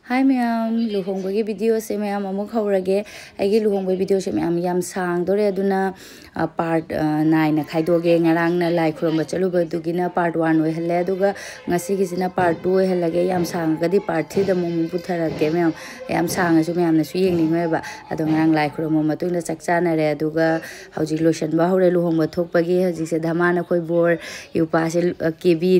Hi mayam, luhongbagi video se mayam amuk haurage. Aigi luhongbagi video se mayam yam sang dore aduna part 9 na khaidoge ngarang na lai khuromba chaluba dugina part 1 oi helle aduga ngasi gisina part 2 oi hellage yam sang gadi part 3 da mum putharake mayam yam sang asu mayam na su yengni meba adu ngarang lai khuromba matungda chakchana re aduga hauji lotion ba hore luhongba thokpagi hauji se dhamana khoi bor yupa se kebi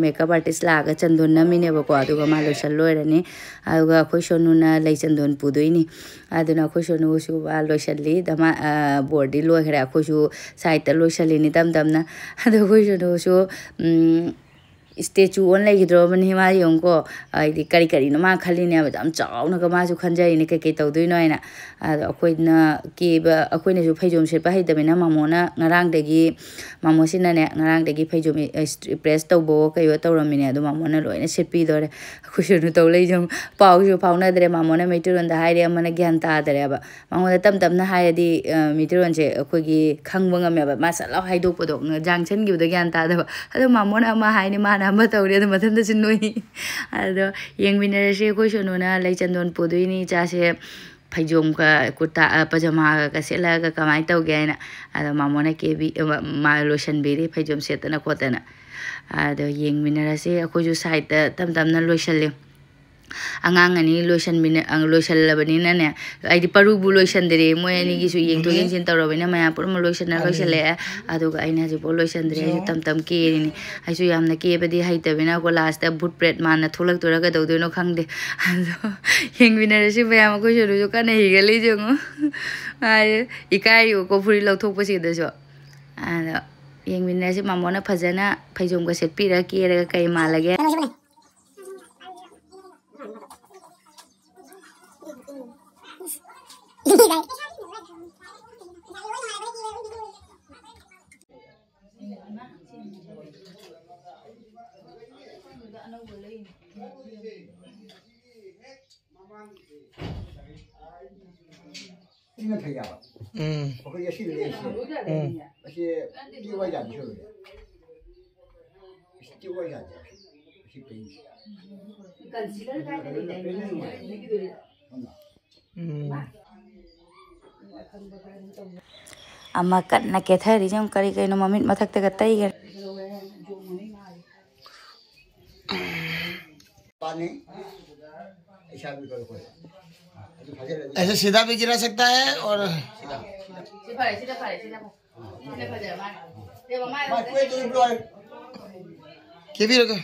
makeup artist laga chandon namine ba ko aduga ma lotion loirani aduga khoi sonuna lai chandon pudoini aduna khoi sonu su ba lotion li dama bordi lo khara khoi su site lotion li ni dam na adu khoi sonu su statue on lai gidro ban hima yongko ai kari kari no ma khali ne ba jam chaw na ka ma su khanjai ni kai tau dui noi na akoi na ki ba akoi ne su phaijom se pa hai da na mamona ngarang degi mamosina ne ngarang degi phaijom press tau bo kai yo tau ramine adu mamona loi na sepi dore akoi su nu tau lai jom pau su pau na dre mamona meituron da hai re amana gyan ta dare ba mamona tam na hai di meituron se akoi gi khangba ngam ba ma sa lau hai dok podok jang chen gi da gyan ta da adu mamona ma hai ni ma Ama tahu dia tu macam tu sendiri. Ada yang bina rasa kau sonona lai candon podo ini case pajom ka kurta pajama ka sela ka kamai tahu gaya na. Ada mamona kebi ma lotion beri pajom set na kota na. Ada yang bina rasa aku juga site tam na lotion le. Angang ani lotion bina ang lotion labani na ne. Ai di paru bu lotion dere mo ani gisu yang tu yang cinta robina maya pur mo lotion na lotion le. Adu ka aina ju lotion dere tam ke ni. Ai su yam na ke bedi hai ta bina ko last ta boot bread man na tholak tura ka do no khang de. Adu yang bina resi maya ko ju ju ka nei ga le ju ngo. Ai ikai ko phuri lau thok pa si da so. Adu yang bina resi mamona phajana phaijom ka set pi ra ke ra kai ma lage. Ama kat na kethari jam kari kai no mamit mathak te gatai gar ऐसे सीधा भी गिरा सकता है और के भी रखो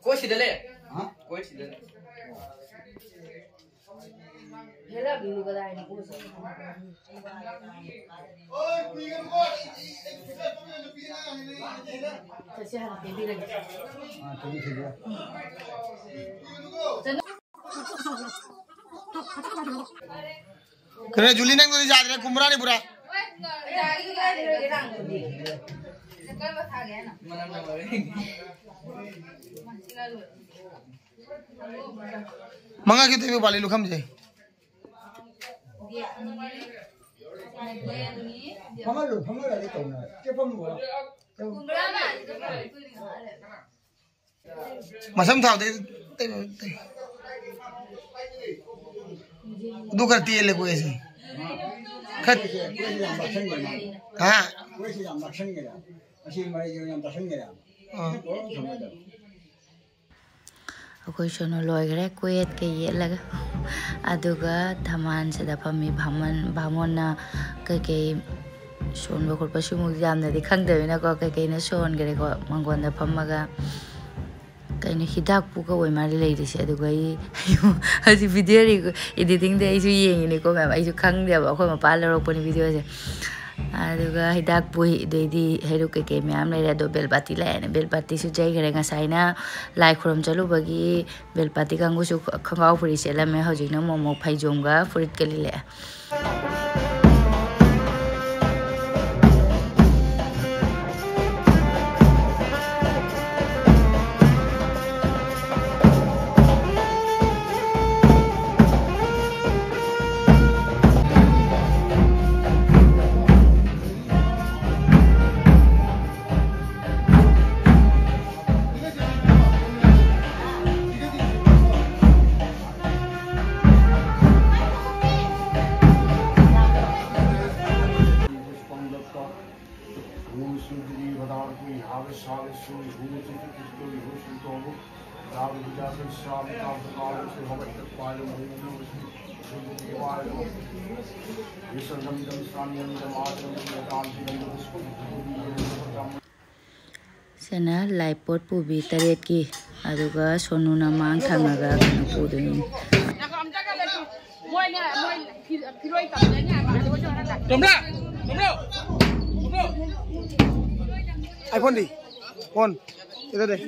कोई सीधा ले कोई सीधा ले हेला बिलु गदाय न को से हां के भी लगे हां तो भी सीधा करे जुली नंग तो जा रहे कुमरा नहीं पूरा मंगा के तो वाले लुखम जे मसम था दे दो करती है ले कोई ऐसे खत हाँ Aku sono loigre kuet ke ye laga aduga thaman se da phami bhamon na ke son ba khurpa sumu jam na di khang de na ko ke na son gre ko mangon da phamaga kai na hidak pu ko oi mari lei ri se aduga I haji video ri editing de ai su yeng ni ko ma ai su khang de ba ko ma pa la ro poni video se aduga hidak pui de di heru ke myam le do belpati la ne belpati su jai gare nga saina lai khrom chalu bagi belpati kangu su khangau phuri se la me hoji na momo phaijom ga furit ke le Sena laipot pubi taret ki aduga sonu na mang thangaga kana puduin iPhone di phone itu deh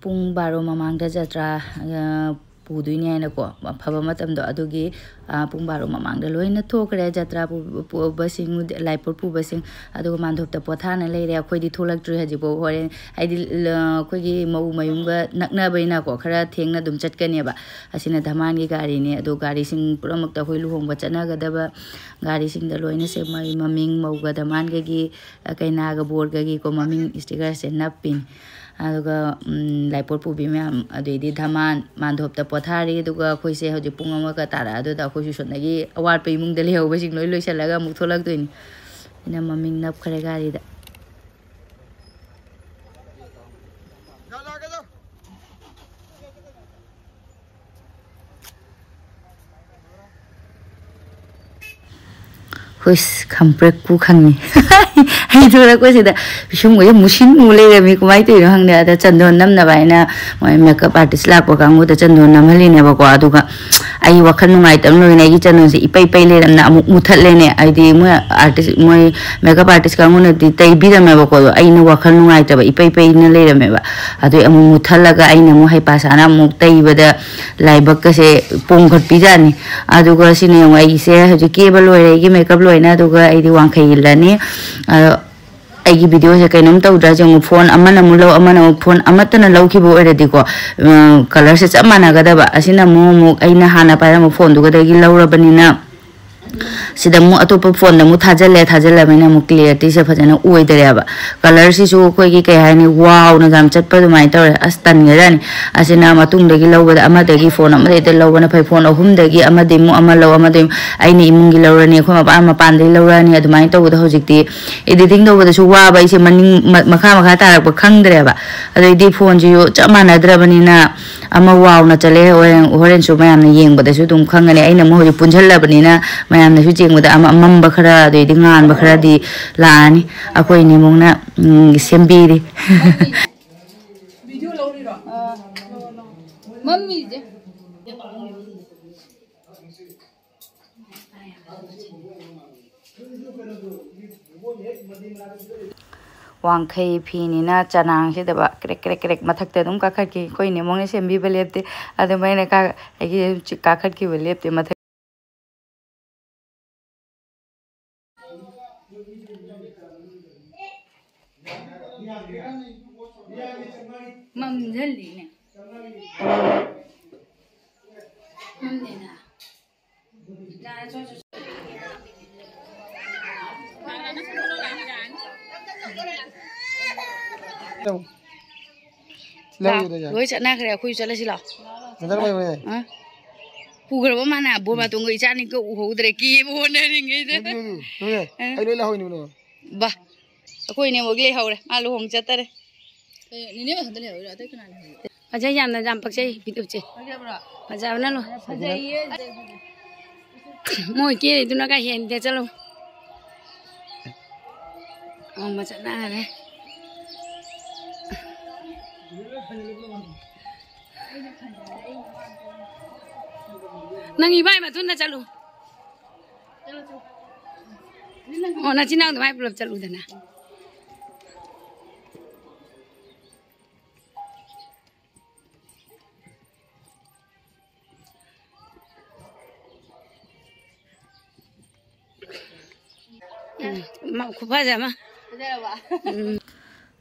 pung baro mamangda jatra puduine na ko phaba matam do adugi pung baro mamangda loina thokre jatra pu basing laipur pu basing aduga mandhop ta pothana leire khoi di tholak tru haji bo hore aidi khoi gi mau mayunga nakna baina ko khara thengna dum chatkane ba asina dhaman gi gari ne adu gari sing puramak ta khoi luhong ba chana ga daba gari sing da loina se mai maming mau ga dhaman gi kaina ga bor ga gi ko maming sticker se napin aduga laipur pu bi me adidi dhaman mandhop ta pothari aduga khoi se hoji pungama ka tara adu da khoi su sonagi awar pe mung dele ho basing loi loi salaga mu tholak doin ina maming nap khare gari da Wis kamprek ku khangni ai thora ko sida bisum go musin mule ga mi kumai te hang ne ada chandon nam na baina moi makeup artist la ko kangu da chandon nam hali ne ba ko aduga ai wakhan nungai tam no ne gi chandon se ipai pai le ram na muthal le ne ai di mo artist moi makeup artist kangu ne di tai bi da me ba ko ai ne wakhan nungai ta ba ipai pai ne le ram me ba adu amu muthal la ga ai ne mo hai pa sa na mu tai ba da lai bak ka se pong khat pi ja ni aduga sine ai se ju Keba loi re gi makeup loi na aduga ai di wang khai la ni ꯑꯩꯒꯤ ꯚꯤꯗꯤꯑꯣꯁꯦ ꯀꯩꯅꯣꯝ ꯇꯧꯗ꯭ꯔꯥ ꯌꯦꯡꯉꯨ phone ꯑꯃꯅ ꯑꯃꯨꯛ ꯂꯧ ꯑꯃꯅ ꯑꯃꯨꯛ phone ꯑꯃꯠꯇꯅ ꯂꯧꯈꯤꯕ ꯑꯣꯏꯔꯗꯤꯀꯣ ꯀꯂꯔꯁꯦ ꯆꯞ ꯃꯥꯟꯅꯒꯗꯕ ꯑꯁꯤꯅ ꯑꯃꯨꯛ ꯑꯩꯅ ꯍꯥꯟꯅ ꯄꯥꯏꯔꯝꯕ ꯐꯣꯟꯗꯨꯒꯗꯒꯤ ꯂꯧꯔꯕꯅꯤना sida mu atopa phone mu thajalla maina mu clarity se phajana oidare color si su koi gi kai hani wow na gam chatpa du mai tawre astan ngerani asina matung dagi lawba ama dagi phone ama de lawba phai phone ahum dagi ama de mu ama law ama de aini imung gi lawrani khoma ama pan de lawrani adu mai taw da hojikti editing do da su wa ba ise maning makha tarak ba khangdre ba adu di phone ji yo chama na drabani na ama wow na chale horen su mayam na yeng ba da su dum khangani aina mo ji punjhallabani na mayam na su jeng ba da ama mamba khara de ngan ba khara di lani akoi ni mong na sembiri video lo ri ro mummy je wangkai phini na chanang se daba krek mathak te dum kakhat ki koi ne mong ne sembi belepte adu mai ne ka agi kakhat ki belepte mathak mam jalli ne mam ne na ja cho Goood chana khare khui chala sila Nadar bai bai ha pugar ba mana bo ma tung gi chani ko hotnare ki bo ne ringeida ai loi la hoi ni no ba koi ne mogle haure alu hong chatare ni ne ba hadle ho ra ta kana le aja yam na jam pakse video che aja bana lo moi ke tu na ka hen de chalo ma chana re nang ibai ma thun na chalu oh na chinang mai pulap chalu dana ma khupa jama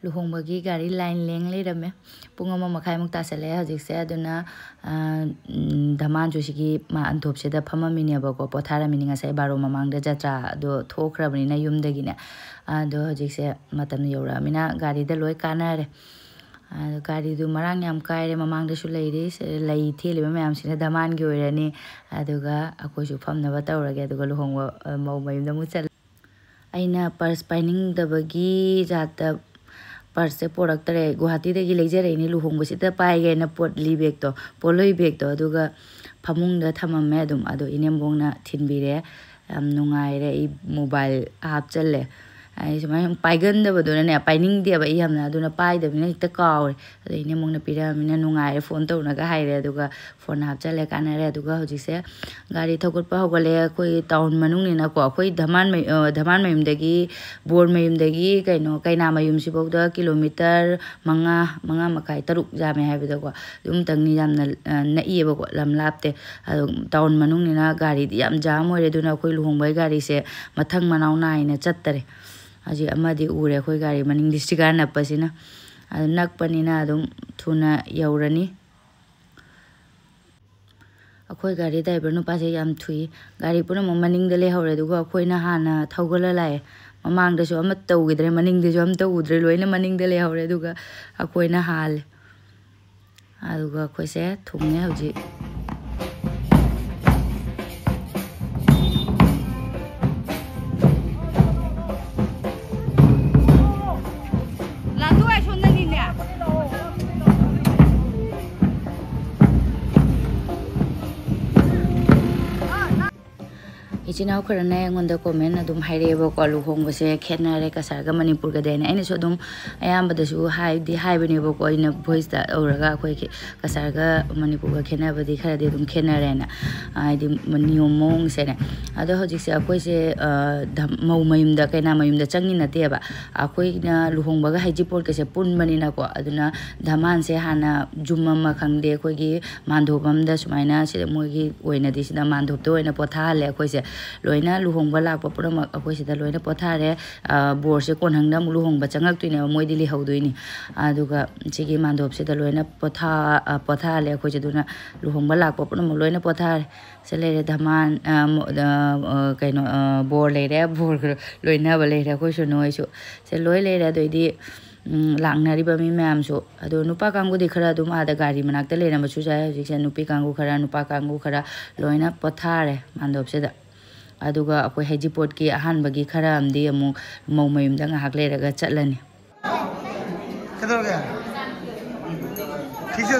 luhongbagi gari line leng leirame pung ama makhai muk tasale hajikse aduna dhaman jo sigi ma anthop se da phama mini ba ko pothara mini ngasai baro mamang da jatra do thokrabani na yum dagi na ado hajikse matam yora mina gari da loi kanare gari du marang yam kaire mamang da su leiri lei theli ba mayam sina dhaman gi oirani aduga akoi su phamna ba tawrage aduga luhongwa mau mayum da mu chal aina purse pining da bagi jata parse poraktare Guwahati dagi lejare ni luhong basita paige na pot li bag to poloi bag to aduga phamung da thamamme adum ado inembong na thinbire am nungaire I mobile app challe ai samai paigan da badona ne paining de ba yamna aduna pai da bina hita kaw ado inembong na pira mina nungaire phone to na ga haire aduga phone app challe kanare aduga hojise gari thogol pa hogale koi town manung ni na ko koi dhaman mayum dagi bor mayum dagi kaino kaina mayum si bawda kilometer manga makai taruk jame haibida ko dum tangni jamna na ieba ko lam lapte town manung ni na gari yam jam ore duna koi luhongbai gari se mathang manau nai na chattare aji amadi ure koi gari maning district na pasina nakpanina dum thuna yaurani akoi gari driver nu pase yam thui gari puna maning de le hore duga akoi na hana thogala lai mamang da su am tawgidre maning de su am tawudre loina maning de le hore duga akoi na hal aduga akoi se thungne hoji ichina khorana ngonda comment adum haireba ko luhong base khenare kasarga manipur ga dena aina so dum ayamba da su haidi haibani ba ko ina voice da auraga khoi kasarga manipur ga khena ba di khara de dum khenare na aidi maniyom mong se ne ado hojik se akoi se mau mayum da kaina mayum da changni na te ba akoi na luhong ba ga haiji por ke se pun mani na ko aduna dhaman se hana jumma ma khangde khoi gi mandhobam da sumaina se mogi oina di sida mandhob to oina potha le khoi se loina luhongba lakpa pura akoi sida loina pothare bor se konhangna mu luhongba changak tuine moi dili haudoini aduga chigi mandop sida loina pothale akoi jaduna luhongba lakpa pura mu loina pothare se lere dhaman kaino bor lere bor loina ba lere akoi su noi su se loi lere doidi langnari ba mi mayam so ado nupa kangu di khara dum ada gari manakta lena machu jaya jikse nupi kangu khara nupa kangu khara loina pothare mandop seda aduga akoi heji pot ki ahan bagi khara amdi amu mau mayum da ngahak leraga chatlani किधर गया ठीक से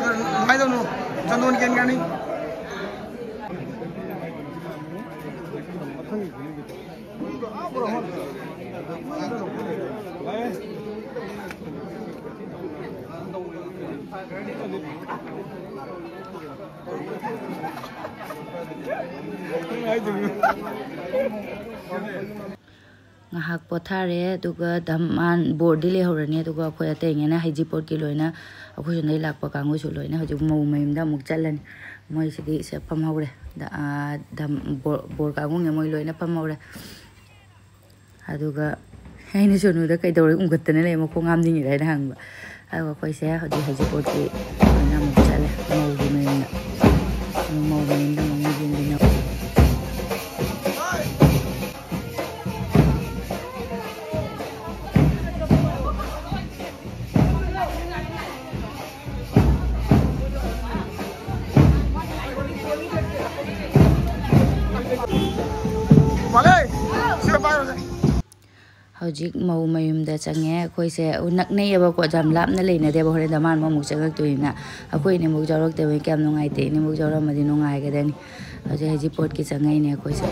भाई दोनों चंदन के गानी ngahak pothare duga daman bordi le horani duga khoi atengena haji pot ki loina akhoi nei lakpa kangu su loina hoju mau maim da muk chalani moi sidi se pam haure da dam bor kangu nge moi loina pam haure aduga haini sonu da kai dore umgattana le mo khongam ding rai da hangba awa khoi se hoju haji pot ki loina muk chale mau gi maim da mau gi ding na hojik mau mayum da change khoi se unak nei aba ko jam lap na leina de bore da man mu changak tuina akoi ne mu jarok de we kam nungai te ne mu jara madi nungai ga dani hoje heji pot ki changai ne khoi se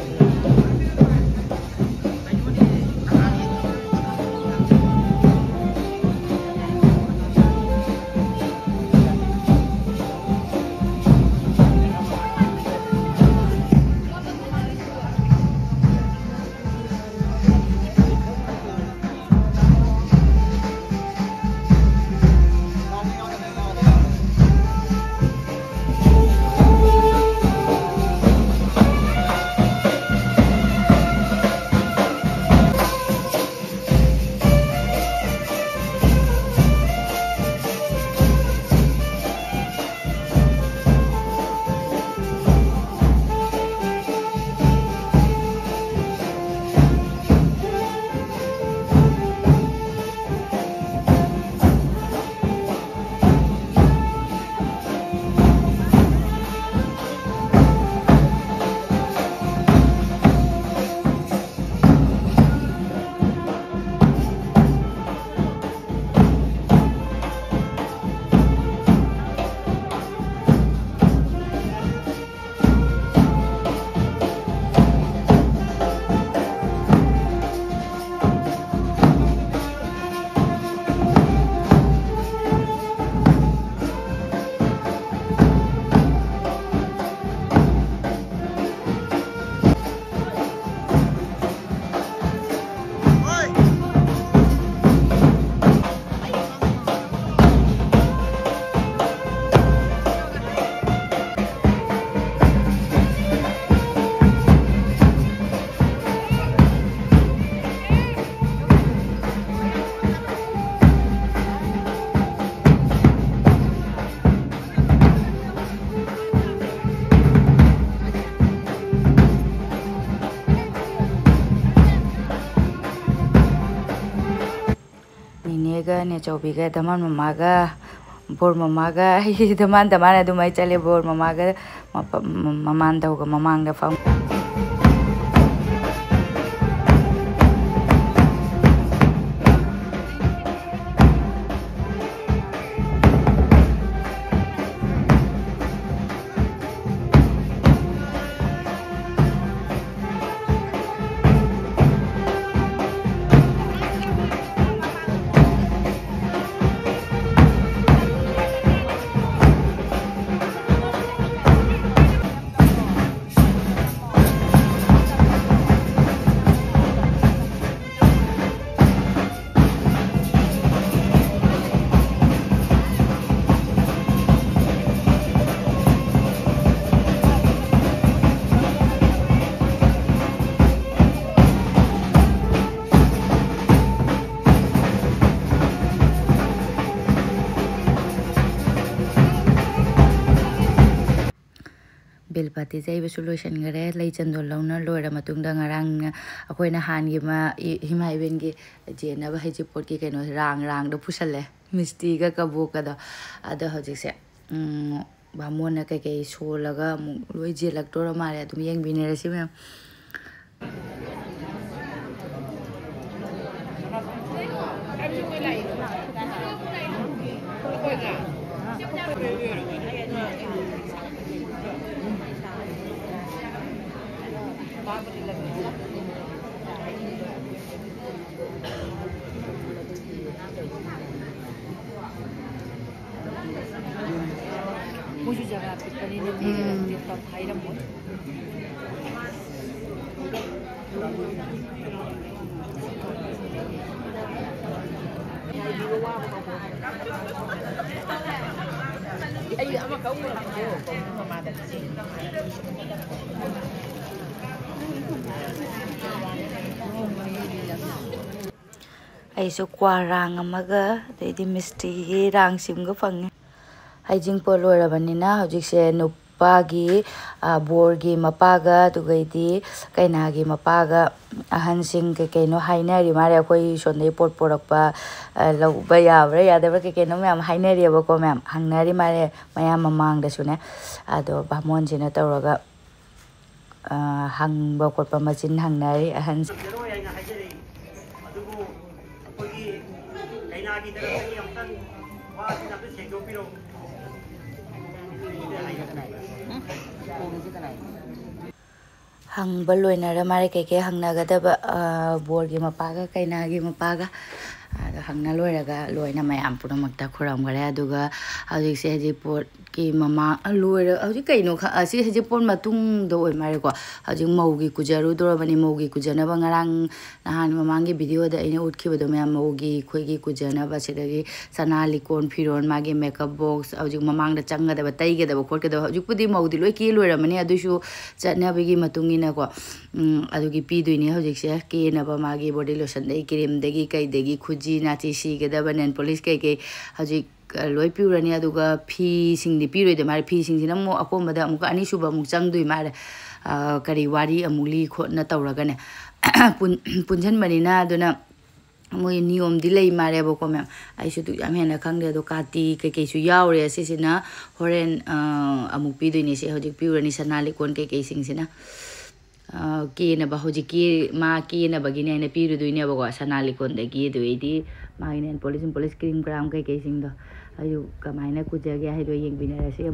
ne chobiga daman mamaga bor mamaga daman adumai chale bor mamaga maman dauga mamang da fam ꯕꯦꯜꯄꯥꯇꯤ ꯆꯩꯕꯁꯨ ꯂꯣꯏꯁꯤꯟꯈꯔꯦ ꯂꯩ ꯆꯟꯗꯣꯟ ꯂꯧꯅ ꯂꯣꯏꯔ ꯃꯇꯨꯡꯗ ꯉꯔꯥꯡ ꯑꯩꯈꯣꯏꯅ ꯍꯥꯟꯒꯤ ꯏꯃꯥ ꯏꯕꯦꯟꯒꯤ ꯖꯦꯟꯅꯕ ꯍꯩꯖꯤꯡꯄꯣꯠꯀꯤ ꯀꯩꯅꯣ ꯔꯥꯡꯗ ꯄꯨꯁꯜꯂꯦ ꯃꯤꯁꯇꯤꯒ ꯀꯕꯣꯛꯀꯗꯣ ꯑꯗꯣ ꯍꯧꯖꯤꯛꯁꯦ ꯕꯥꯃꯣꯟꯅ ꯀꯩꯀꯩ ꯁꯣꯜꯂꯒ ꯑꯃꯨꯛ ꯂꯣꯏ ꯖꯦꯜꯂꯛꯇꯣꯔ ꯃꯥꯜꯂꯦ ꯑꯗꯨꯝ ꯌꯦꯡꯕꯤꯅꯔꯁꯤ ꯃꯌꯥꯝ ꯑꯩꯁꯨ ꯀ꯭ꯋꯥ ꯔꯥꯡ ꯑꯃꯒ ꯑꯗꯩꯗꯤ ꯃꯤꯁꯇꯤꯒꯤ ꯔꯥꯡꯁꯤꯝꯒ ꯐꯪꯉꯦ ꯍꯩꯖꯤꯡꯄꯣꯠ ꯂꯣꯏꯔꯕꯅꯤꯅ ꯍꯧꯖꯤꯛꯁꯦ ꯅꯨꯄꯥꯒꯤ ꯕꯣꯔꯒꯤ ꯃꯄꯥꯒ ꯑꯗꯨꯒꯩꯗꯤ ꯀꯩꯅꯥꯒꯤ ꯃꯄꯥꯒ ꯑꯍꯟꯁꯤꯡ ꯀꯩꯀꯩꯅꯣ ꯍꯥꯏꯅꯔꯤ ꯃꯥꯜꯂꯦ ꯑꯩꯈꯣꯏ ꯁꯣꯝꯗꯩ ꯄꯣꯠ ꯄꯣꯔꯛꯄ ꯂꯧꯕ ꯌꯥꯕ꯭ꯔꯥ ꯌꯥꯗꯕ꯭ꯔꯥ ꯀꯩꯀꯩꯅꯣ ꯃꯌꯥꯝ ꯍꯥꯏꯅꯔꯤꯑꯕꯀꯣ ꯃꯌꯥꯝ ꯍꯪꯅꯔꯤ ꯃꯥꯜꯂꯦ ꯃꯌꯥꯝ ꯃꯃꯥꯡꯗꯁꯨꯅꯦ ꯑꯗꯣ ꯕꯥꯃꯣꯟꯁꯤꯅ ꯇꯧꯔꯒ ꯍꯪꯕ ꯈꯣꯠꯄ ꯃꯆꯤꯟ ꯍꯪꯅꯔꯤ ꯑꯍꯟꯁꯤꯡ hang balloina mare keke hangna gadaba board gi mapaga kainagi mapaga hangna loiraga loina mayam punamakta khuram gare aduga hauji se ji pot ki mama loira hauji kaino asi ji pon matung do oi mare ko hauji maugi kujaru dorabani maugi kujana ba ngarang nahan mamangi video da ina utkiba do mayam maugi khoigi kujana ba sidagi sana likon phiron magi makeup box hauji mamang da changa da ba taiga da khot ka da hauji pudi maudi loi ki loiramani adusu chatnabigi matungina ko adugi piduini hauji se ke na ba magi body lotion dai cream dagi kai dagi khuji nachi si ga da banen police kai kai hauji loi piurani aduga phi singdi piroi de mari phi singina mo akomba da amuka ani suba muk changdui mare kari wari amuli khotna tawraga ne punjan manina aduna moi niyom di lei mare bo ko mem ai su du yam hena khangde do kati kai kai su yaure asisina horen amuk piduini se hojik piurani sanali kon kai kai singsina ke na ba hoji ke ma ke na bagine na piru duine ba ko sanali kon de gi duidi ma inen police cream gram kai kai sing do ayu kamaina ku jage hai do yeng binara se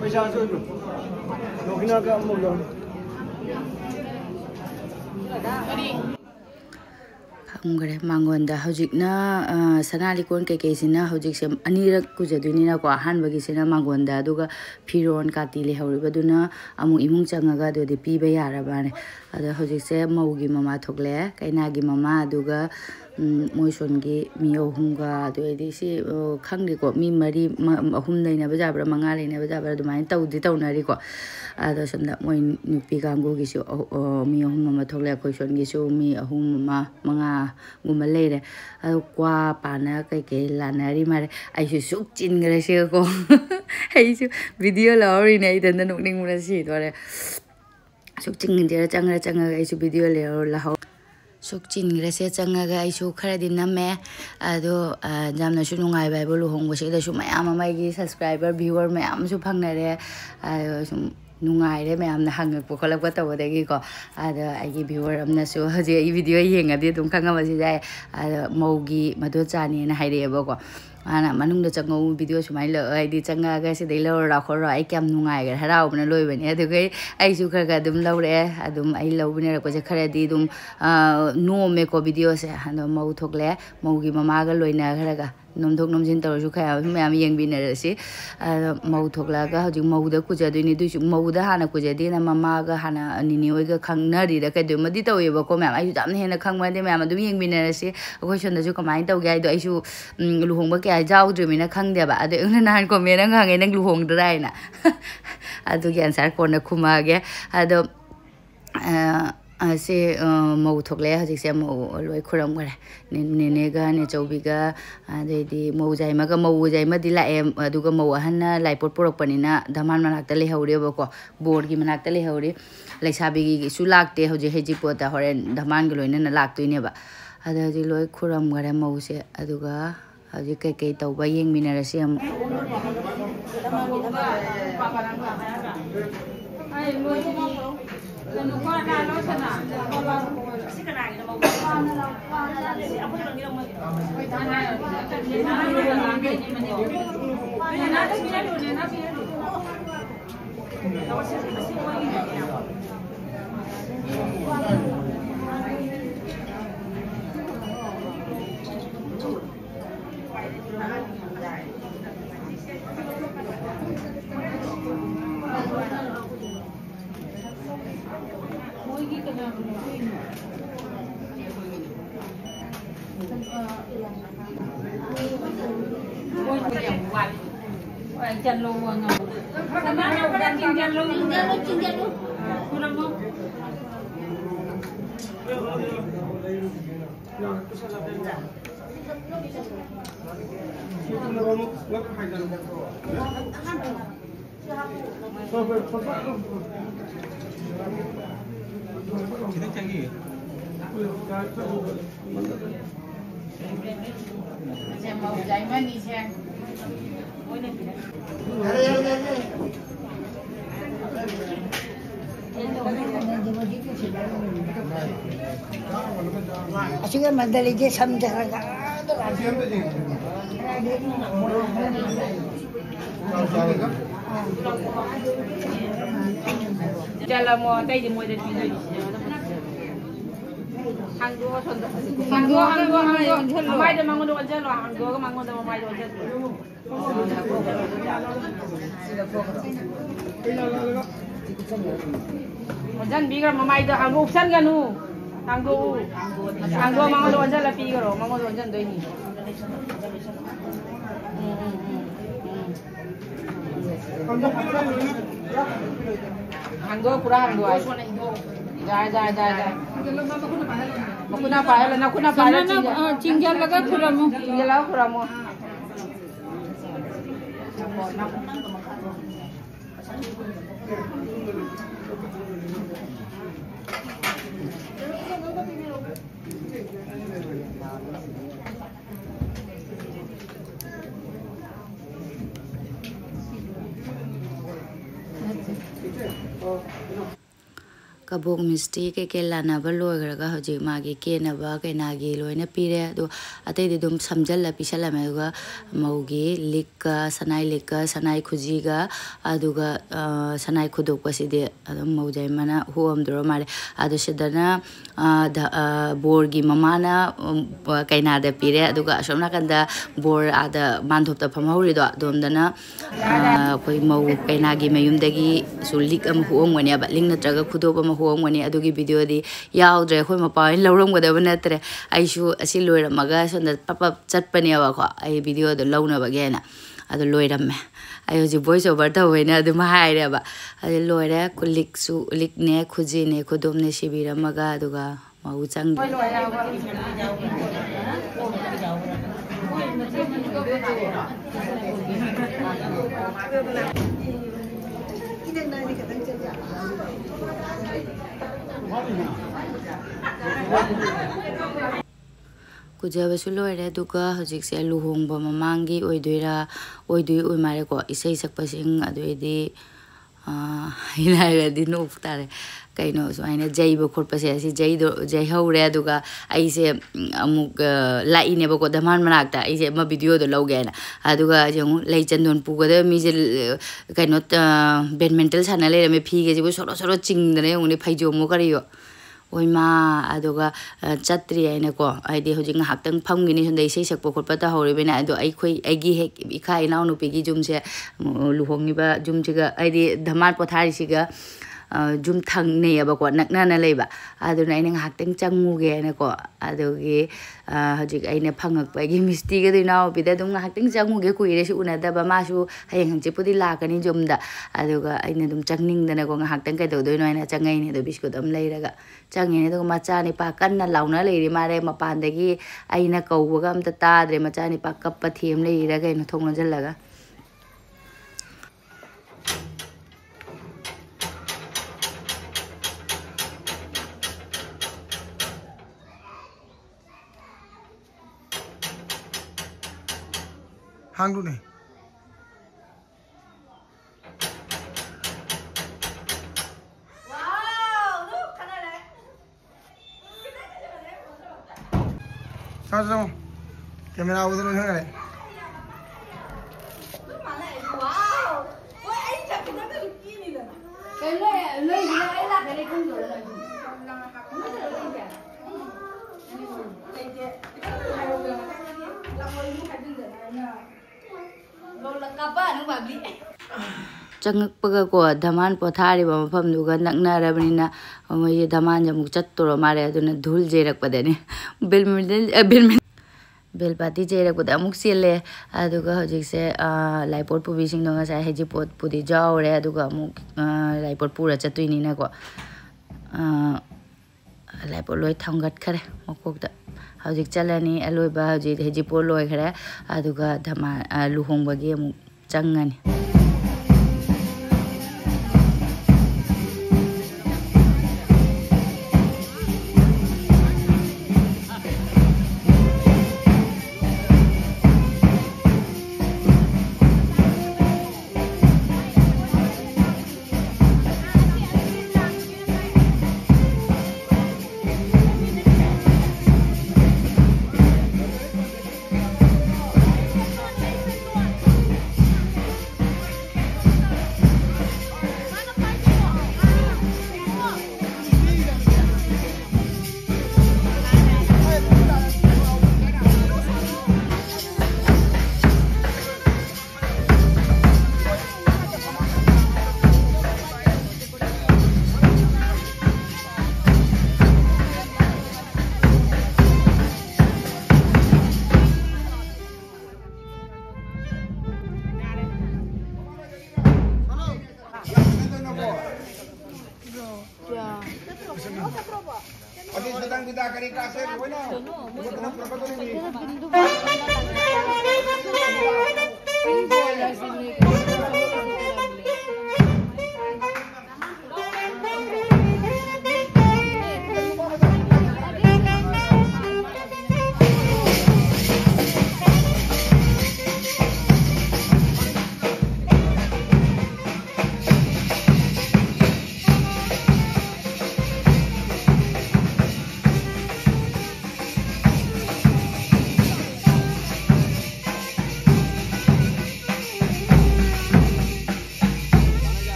पैसा जो लोकिना का मुल्लो Hungre mangonda hojikna sanali kon kai kai sina hojik sem anirak kujadunina ko ahan bagi sina mangonda aduga phiron kati le hawribaduna amu imung changaga do de piba yarabane ada hojik se maugi mama thokle kainagi mama aduga moisongi mi ohunga do edi si khangli ko mi mari ahum leina bajabra manga leina bajabra dumain tawdi tawnari ko ada sonda moi nupi gango gi su mi ahum mama thokle ko songi su mi ahum mama manga guma leire kwa pana kai kai lanari mare ai su suk chin gre se ko ai su video lawri nei dan nok ning mura si dore suk chin jera changa ai su video le la suk chin gre se changa ga ai su khara din namme ado jamna su nungai bai bolu hong se da su mayam mai gi subscriber viewer mayam su phangnare sum nungaire mayam na hang ko kholak ba taw degi ko ada ai gi viewer amna su haji ai video yenga de dum khanga ma si jai maugi madu chani na haire ba ko ana manung da changau video sumai la ai di changa ga si dei lo ra kho ra ai kam nungai ga harau bna loi bani adu gai ai su kha ga dum lo re adum ai lo bne ko je khara di dum no me ko video se hano mau thokle maugi mama ga loina khara ga nomdok nomjin tawsu khaya mayam yengbinarasi mau thoklaga hojik mauda kujadini duisu mauda hana kujadi na mamaga hana nini oiga khangnari da kaidu madi taweba ko mayam ayu jamne hena khangmade mayam adum yengbinarasi akoi sondasu kamai tawge aido aisu luhongba kya jaudrimina khangdeba adu ungna nan ko mena ngange nang luhongdraina adu gi answer kona khumage ado से मऊ थोकले हजिक से मऊ लोय खुरम गरे नेनेगा ने चौबिगा अदेदी मऊ जाइमागा मऊ जाइमा दिलाए अदुगा Mau अहन्ना लाइपोट पुरकपनिना धमान मनाक्ता लेहौरेबको board की मनाक्ता लेहौरे लेसाबिगी सु लागते हजि हेजिपोता होरेन धमान ग लोइना लागतोइनेबा अदि लोय खुरम गरे मऊ से अदुगा हजि कई कई तौबा येंगमिनारसे हम Asyik mandali je samjara. Jalan mau tay di mau jadi video. Hanggo sonda. Hanggo. Mai dah mangun dua jalan, hanggo ke mangun dah mai dua jalan. Jangan biar mamai dah hanggo option kan nu. Hanggo mangun dua jalan pi karo, mangun dua jalan doi ni. Hanggo pura hanggo ay. Jai. Makuna pahal na kuna pahal chingjal laga kuramo. Chingjal laga kuramo. kabok misti ke lana ba loigraga hoji magi kenaba kenagi loina pire do atei de dum samjalla pisala mega maugi likka sanai khujiga aduga sanai khudok paside adum maujai mana huam dro mare adu sedana borgi mamana kaina de pire aduga somna kanda bor ada mandhopta phamhauri do domdana koi mau kainagi mayumdagi sulik am huam ngani ba ling natraga khudop am huam ngani adugi video di yaudre khoi mapa in lawram gada banatre aishu asi loiramaga sonda papa chatpani wa kho ai video do lawna ba gena adu loiramme ai ji voice over ta hoina adu ma haire ba adu loire kulik su lik ne khuji ne khudom ne sibiramaga aduga mau chang Kujabasu loire duka hojik se luhongba mamangi oidoira oidui oimare ko isai sakpasing aduidi inaira dinu uftare kaino so aina jaiba khorpase asi jai haure aduga aise amuk laine ba ko daman manakta aise ma video do logena aduga jong lai chandon pugada mi je kaino badminton sanale me phige je soro chingdane ungni phaijo mo kariyo Oima aduga chatri aina ko aidi hojing ngahaktan phamgini sondai sei sakpo khotpa ta horibena adu ai khoi aigi hek ikha ina nu pigi jumse luhongiba jumjiga aidi dhaman pothari siga jum thang ne aba ko nakna na leiba aduna ina ngahaktan changuge na ko adugi hojik aina phangak pagi misti ga dinaw bida dum ngahaktan changuge kuire si unada ba masu hayang hangche pudi lakani jumda aduga aina dum changning dana ko ngahaktan kai do doi no ina changai ni do biskut am leiraga changi ni do macha ni pa kanna launa leiri mare mapandagi aina kawga am ta tadre macha ni pa kappa them leiraga ina thongna jallaga Hang dulu nih. Sama-sama. Kamera udah dulu nih. Changakpaga ko dhaman pothari ba mafam duga nakna rabnina mai dhaman jamuk chattoro mare aduna dhul jerak padani belpati jerak pada amuk sile aduga hojikse laipot pubi sing donga sa heji pot pudi jawre aduga amuk laipot pura chatuini na ko laipot loi thamgat khare mokokta hojik chalani aloi ba hojik heji pot loi khare aduga dhama luhong bagi amuk changani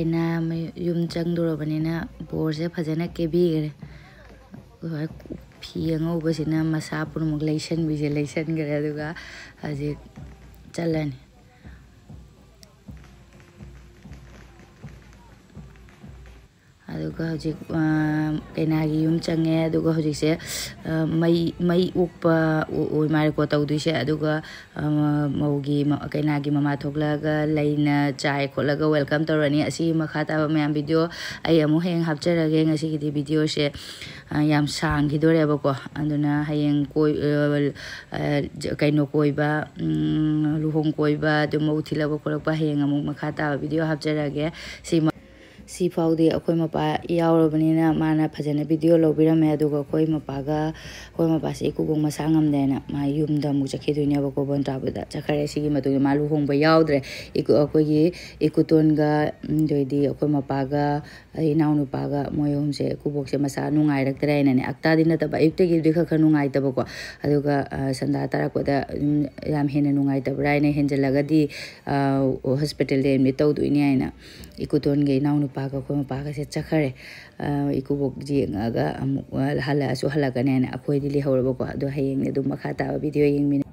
ꯀꯩꯅꯥ ꯌꯨꯝ ꯆꯪꯗꯣꯔꯕꯅꯤꯅ ꯕꯣꯔꯁꯦ ꯐꯖꯅ ꯀꯦꯕꯤꯈ꯭ꯔꯦ ꯐꯤ ꯑꯉꯧꯕꯁꯤꯅ ꯃꯁꯥ ꯄꯨꯝꯅꯃꯛ ꯂꯩꯁꯟꯈ꯭ꯔꯦ ꯑꯗꯨꯒ ꯍꯧꯖꯤꯛ ꯆꯠꯂꯅꯤ ꯑꯗꯨꯒ ꯍꯧꯖꯤꯛ ꯀꯩꯅꯥꯒꯤ ꯌꯨꯝ ꯆꯪꯉꯦ ꯑꯗꯨꯒ ꯍꯧꯖꯤꯛꯁꯦ ꯃꯩ ꯎꯛꯄ ꯑꯣꯏ ꯃꯥꯜꯂꯦꯀꯣ ꯇꯧꯗꯣꯏꯁꯦ ꯑꯗꯨꯒ ꯃꯧꯒꯤ ꯀꯩꯅꯥꯒꯤ ꯃꯃꯥ ꯊꯣꯛꯂꯛꯑꯒ ꯂꯩꯅ ꯆꯥꯏ ꯈꯣꯠꯂꯒ ꯋꯦꯜꯀꯝ ꯇꯧꯔꯅꯤ ꯑꯁꯤ ꯃꯈꯥ ꯇꯥꯕ ꯃꯌꯥꯝ ꯚꯤꯗꯤꯑꯣ ꯑꯩ ꯑꯃꯨꯛ ꯍꯌꯦꯡ ꯍꯥꯞꯆꯔꯒꯦ ꯉꯁꯤꯒꯤꯗꯤ ꯚꯤꯗꯤꯑꯣꯁꯦ ꯌꯥꯝ ꯁꯥꯡꯈꯤꯗꯣꯔꯦꯕꯀꯣ ꯑꯗꯨꯅ ꯍꯌꯦꯡ ꯀꯩꯅꯣ ꯀꯣꯏꯕ ꯂꯨꯍꯣꯡ ꯀꯣꯏꯕ ꯑꯗꯨ ꯃꯧ ꯊꯤꯜꯂꯛꯄ ꯈꯣꯠꯂꯛꯄ ꯍꯌꯦꯡ ꯑꯃꯨꯛ ꯃꯈꯥ ꯇꯥꯕ ꯚꯤꯗꯤꯑꯣ ꯍꯥꯞꯆꯔꯒꯦ ꯁꯤ ꯐꯥꯎꯗꯤ ꯑꯩꯈꯣꯏ ꯃꯄꯥ ꯌꯥꯎꯔꯕꯅꯤꯅ ꯃꯥꯅ ꯐꯖꯅ ꯚꯤꯗꯤꯑꯣ ꯂꯧꯕꯤꯔꯝꯃꯦ ꯑꯗꯨꯒ ꯑꯩꯈꯣꯏ ꯃꯄꯥꯁꯦ ꯏꯀꯨꯕꯣꯛ ꯃꯁꯥ ꯉꯝꯗꯦꯅ ꯃꯥ ꯌꯨꯝꯗ ꯑꯃꯨꯛ ꯆꯠꯈꯤꯗꯣꯏꯅꯦꯕꯀꯣ ꯕꯣꯟꯇꯥꯕꯗ ꯆꯠꯈ꯭ꯔꯦ ꯁꯤꯒꯤ ꯃꯇꯨꯡꯗ ꯃꯥ ꯂꯨꯍꯣꯡꯕ ꯌꯥꯎꯗ꯭ꯔꯦ ꯑꯩꯈꯣꯏꯒꯤ ꯏꯀꯨꯇꯣꯟꯒ ꯑꯗꯩꯗꯤ ꯑꯩꯈꯣꯏ ꯃꯄꯥꯒ ꯑꯩ ꯏꯅꯥꯎꯅꯨꯄꯥꯒ ꯃꯣꯏ ꯑꯍꯨꯝꯁꯦ ꯏꯀꯨꯕꯣꯛꯁꯦ ꯃꯁꯥ ꯅꯨꯡꯉꯥꯏꯔꯛꯇ꯭ꯔꯦꯅꯅꯦ ꯑꯛꯇꯥꯗꯤ ꯅꯠꯇꯕ ꯑꯌꯨꯛꯇꯒꯤꯗꯤ ꯈꯔ ꯅꯨꯡꯉꯥꯏꯇꯕꯀꯣ ꯑꯗꯨꯒ ꯁꯟꯗꯥ ꯇꯥꯔꯛꯄꯗ ꯌꯥꯝ ꯍꯦꯟꯅ ꯅꯨꯡꯉꯥꯏꯇꯕ꯭ꯔꯥ ꯍꯥꯏꯅ ꯍꯦꯟꯖꯜꯂꯒꯗꯤ ꯍꯣꯁꯄꯤꯇꯥꯜꯗ ꯑꯦꯗꯃꯤꯠ ꯇꯧꯗꯣꯏꯅꯦ ꯍꯥꯏꯅ ꯏꯀꯨꯇꯣꯟꯒ ꯏꯅꯥꯎꯅꯨꯄꯥꯒ ꯑꯩꯈꯣꯏ ꯃꯄꯥꯒꯁꯦ ꯆꯠꯈ꯭ꯔꯦ ꯏꯀꯨꯕꯣꯛ ꯌꯦꯡꯉꯒ ꯑꯃꯨꯛ ꯍꯜꯂꯛꯑꯁꯨ ꯍꯜꯂꯛꯀꯅꯦꯅ ꯑꯩꯈꯣꯏꯗꯤ ꯂꯩꯍꯧꯔꯕꯀꯣ ꯑꯗꯣ ꯍꯌꯦꯡꯅꯦ ꯑꯗꯨꯝ ꯃꯈꯥ ꯇꯥꯕ ꯚꯤꯗꯤꯑꯣ ꯌꯦꯡꯃꯤꯟꯅ